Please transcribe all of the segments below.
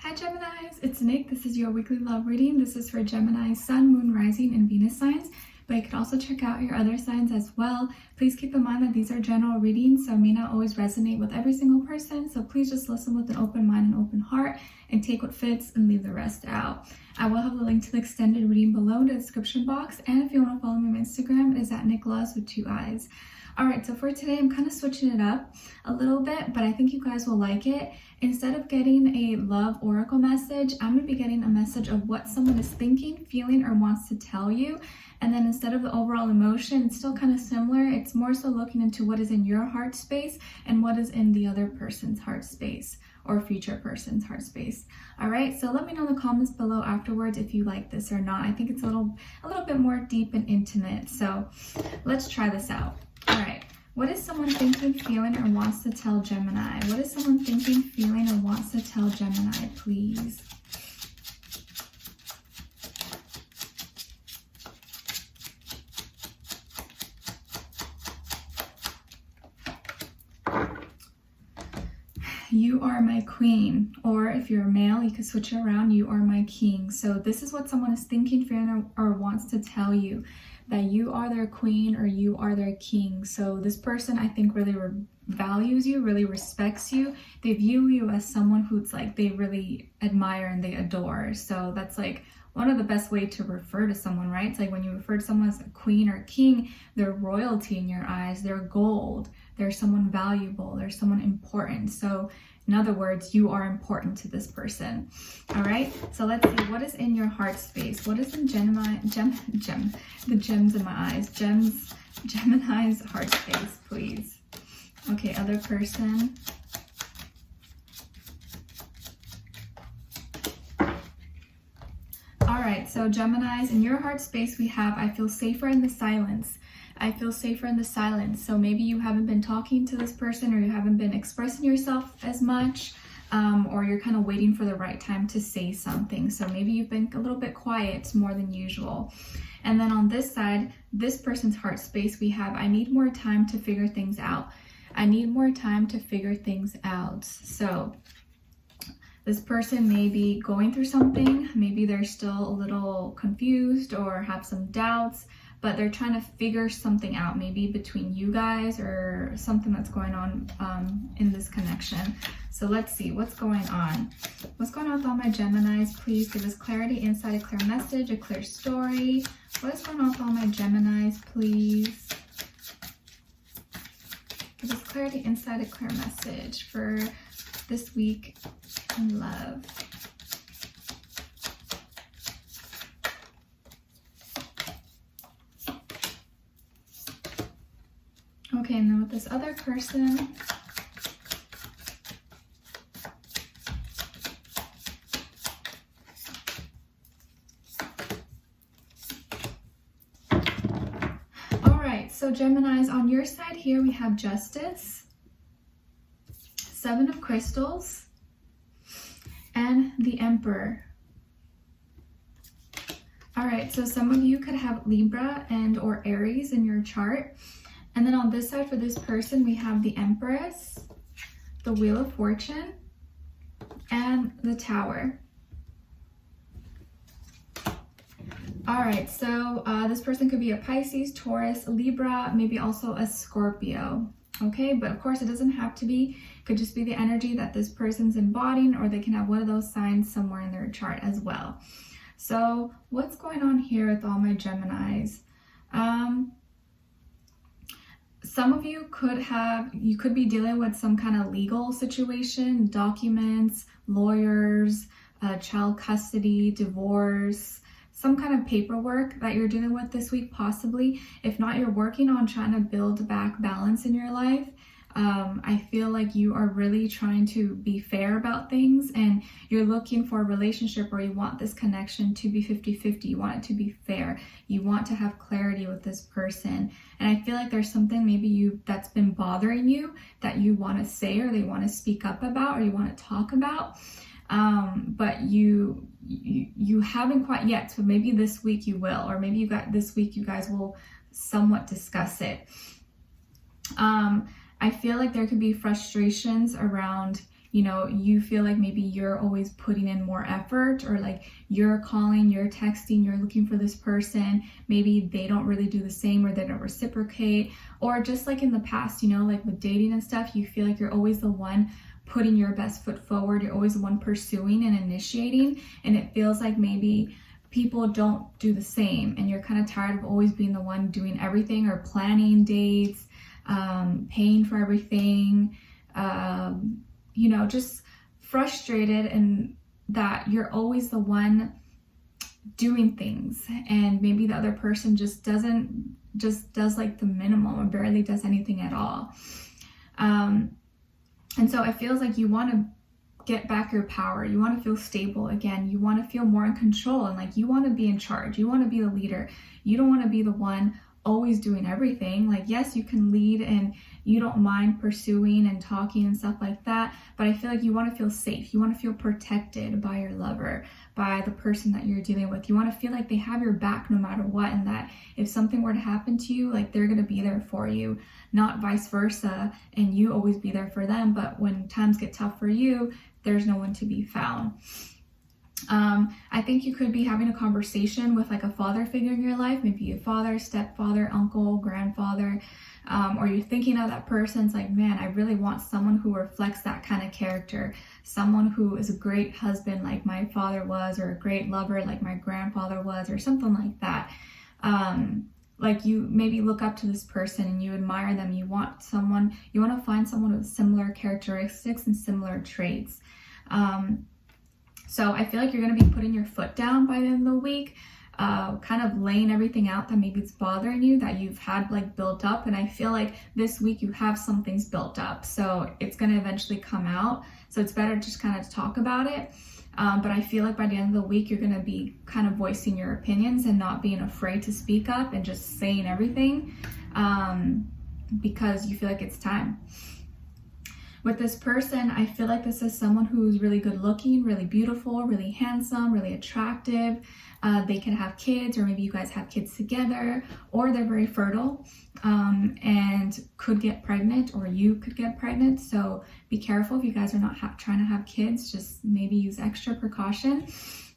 Hi Geminis, it's Nick. This is your weekly love reading. This is for Gemini, Sun, Moon, Rising, and Venus signs, but you can also check out your other signs as well. Please keep in mind that these are general readings, so it may not always resonate with every single person, so please just listen with an open mind and open heart and take what fits and leave the rest out. I will have the link to the extended reading below in the description box, and if you want to follow me on Instagram, it is at NicLoves with 2 eyes. Alright, so for today, I'm kind of switching it up a little bit, but I think you guys will like it. Instead of getting a love oracle message, I'm going to be getting a message of what someone is thinking, feeling, or wants to tell you. And then instead of the overall emotion, it's still kind of similar. It's more so looking into what is in your heart space and what is in the other person's heart space or future person's heart space. All right, so let me know in the comments below afterwards if you like this or not. I think it's a little bit more deep and intimate. So let's try this out. All right. What is someone thinking, feeling, or wants to tell Gemini? What is someone thinking, feeling, or wants to tell Gemini, please? You are my queen, or if you're a male, you can switch it around. You are my king. So this is what someone is thinking, feeling, or wants to tell you, that you are their queen or you are their king. So this person, I think, really values you, really respects you. They view you as someone who's like, they really admire and they adore. So that's like one of the best way to refer to someone, right? It's like when you refer to someone as a queen or king, they're royalty in your eyes, they're gold, they're someone valuable, they're someone important. So in other words, you are important to this person. All right, so let's see what is in your heart space. What is in the gems in my eyes, Gemini's heart space, please. Okay, other person. All right, so Geminis, in your heart space, we have, I feel safer in the silence. I feel safer in the silence. So maybe you haven't been talking to this person, or you haven't been expressing yourself as much, or you're kind of waiting for the right time to say something. So maybe you've been a little bit quiet more than usual. And then on this side, this person's heart space, we have, I need more time to figure things out. I need more time to figure things out. So this person may be going through something. Maybe they're still a little confused or have some doubts, but they're trying to figure something out, maybe between you guys or something that's going on in this connection. So let's see what's going on. What's going on with all my Geminis? Please give us clarity, insight, a clear message, a clear story. What is going on with all my Geminis, please? Give us clarity, insight, a clear message for this week in love. Okay, and then with this other person, all right, so Geminis, on your side here, we have Justice, 7 of Crystals, and the Emperor. All right, so some of you could have Libra and or Aries in your chart. And then on this side for this person, we have the Empress, the Wheel of Fortune, and the Tower. All right, so this person could be a Pisces, Taurus, Libra, maybe also a Scorpio. Okay, but of course it doesn't have to be. It could just be the energy that this person's embodying, or they can have one of those signs somewhere in their chart as well. So what's going on here with all my Geminis? Some of you could be dealing with some kind of legal situation, documents, lawyers, child custody, divorce, some kind of paperwork that you're dealing with this week, possibly. If not, you're working on trying to build back balance in your life. I feel like you are really trying to be fair about things, and you're looking for a relationship where you want this connection to be 50-50. You want it to be fair. You want to have clarity with this person. And I feel like there's something maybe that's been bothering you that you want to say, or they want to speak up about, or you want to talk about. But you haven't quite yet. So maybe this week you will, or maybe this week you guys will somewhat discuss it. I feel like there could be frustrations around, you know, you feel like maybe you're always putting in more effort, or like you're calling, you're texting, you're looking for this person, maybe they don't really do the same, or they don't reciprocate. Or just like in the past, you know, like with dating and stuff, you feel like you're always the one putting your best foot forward, you're always the one pursuing and initiating, and it feels like maybe people don't do the same, and you're kind of tired of always being the one doing everything, or planning dates, paying for everything, you know, just frustrated, and that you're always the one doing things, and maybe the other person just does like the minimum, or barely does anything at all. And so it feels like you want to get back your power, you want to feel stable again, you want to feel more in control, and like you want to be in charge, you want to be the leader, you don't want to be the one always doing everything. Like, yes, you can lead and you don't mind pursuing and talking and stuff like that, but I feel like you want to feel safe, you want to feel protected by your lover, by the person that you're dealing with. You want to feel like they have your back no matter what, and that if something were to happen to you, like they're going to be there for you, not vice versa, and you always be there for them, but when times get tough for you, there's no one to be found. I think you could be having a conversation with like a father figure in your life, maybe a father, stepfather, uncle, grandfather, or you're thinking of that person. It's like, man, I really want someone who reflects that kind of character, someone who is a great husband like my father was, or a great lover like my grandfather was, or something like that. Like you maybe look up to this person and you admire them. You want to find someone with similar characteristics and similar traits. So I feel like you're going to be putting your foot down by the end of the week, kind of laying everything out that maybe it's bothering you, that you've had like built up. And I feel like this week you have some things built up, so it's going to eventually come out. So it's better just kind of talk about it. But I feel like by the end of the week, you're going to be kind of voicing your opinions and not being afraid to speak up and just saying everything, because you feel like it's time. With this person, I feel like this is someone who's really good looking, really beautiful, really handsome, really attractive. They can have kids, or maybe you guys have kids together, or they're very fertile, and could get pregnant, or you could get pregnant. So be careful if you guys are not trying to have kids, just maybe use extra precaution.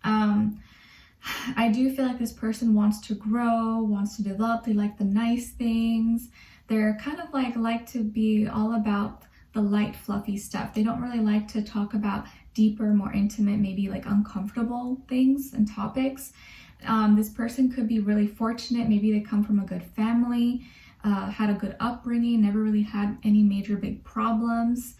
I do feel like this person wants to grow, wants to develop. They like the nice things. They're kind of like to be all about the light, fluffy stuff. They don't really like to talk about deeper, more intimate, maybe like uncomfortable things and topics. This person could be really fortunate. Maybe they come from a good family, had a good upbringing, never really had any major big problems.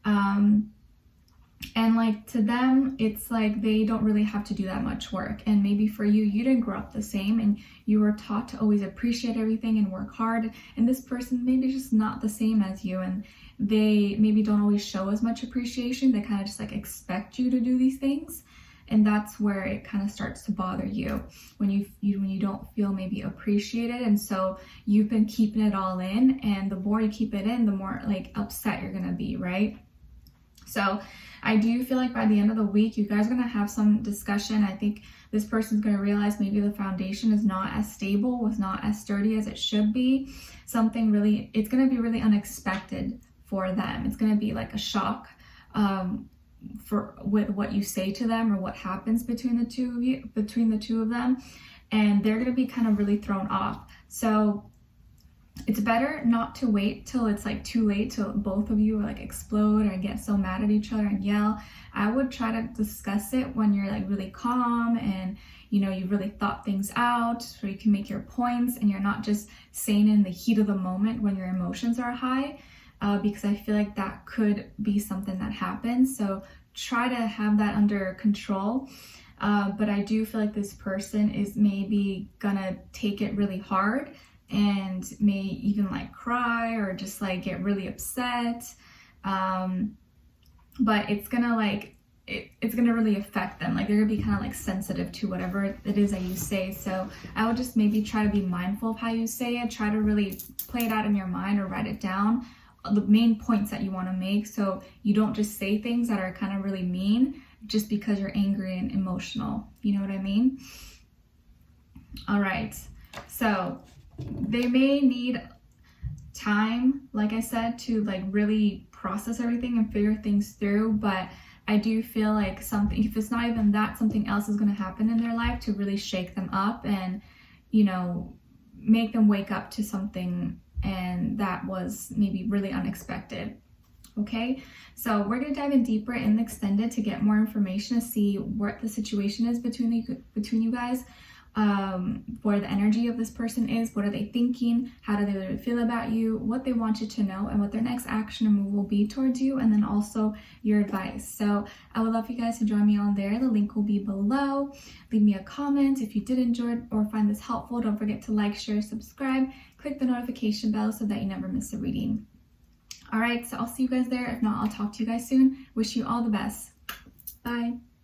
And like to them, it's like they don't really have to do that much work. And maybe for you, you didn't grow up the same, and you were taught to always appreciate everything and work hard. And this person maybe just not the same as you, and they maybe don't always show as much appreciation. They kind of just like expect you to do these things. And that's where it kind of starts to bother you, when you don't feel maybe appreciated. And so you've been keeping it all in, and the more you keep it in, the more like upset you're gonna be, right? So I do feel like by the end of the week, you guys are gonna have some discussion. I think this person's gonna realize maybe the foundation is not as stable, was not as sturdy as it should be. It's gonna be really unexpected for them. It's gonna be like a shock with what you say to them, or what happens between the two of them, and they're gonna be kind of really thrown off. So it's better not to wait till it's like too late, till both of you like explode or get so mad at each other and yell. I would try to discuss it when you're like really calm, and you know, you really thought things out, so you can make your points, and you're not just saying in the heat of the moment when your emotions are high, because I feel like that could be something that happens. So try to have that under control. But I do feel like this person is maybe gonna take it really hard, and may even like cry, or just like get really upset. But it's gonna really affect them. Like they're gonna be kind of like sensitive to whatever it is that you say. So I would just maybe try to be mindful of how you say it. Try to really play it out in your mind, or write it down, the main points that you want to make, so you don't just say things that are kind of really mean just because you're angry and emotional. You know what I mean? All right, so they may need time, like I said, to like really process everything and figure things through, but I do feel like something, if it's not even that, something else is going to happen in their life to really shake them up and, you know, make them wake up to something, and that was maybe really unexpected. Okay, so we're going to dive in deeper in the extended to get more information to see what the situation is between you guys, where the energy of this person is, what are they thinking, how do they really feel about you, what they want you to know, and what their next action or move will be towards you, and then also your advice. So I would love you guys to join me on there. The link will be below. Leave me a comment if you did enjoy or find this helpful. Don't forget to like, share, subscribe, click the notification bell so that you never miss a reading. All right, so I'll see you guys there. If not, I'll talk to you guys soon. Wish you all the best. Bye.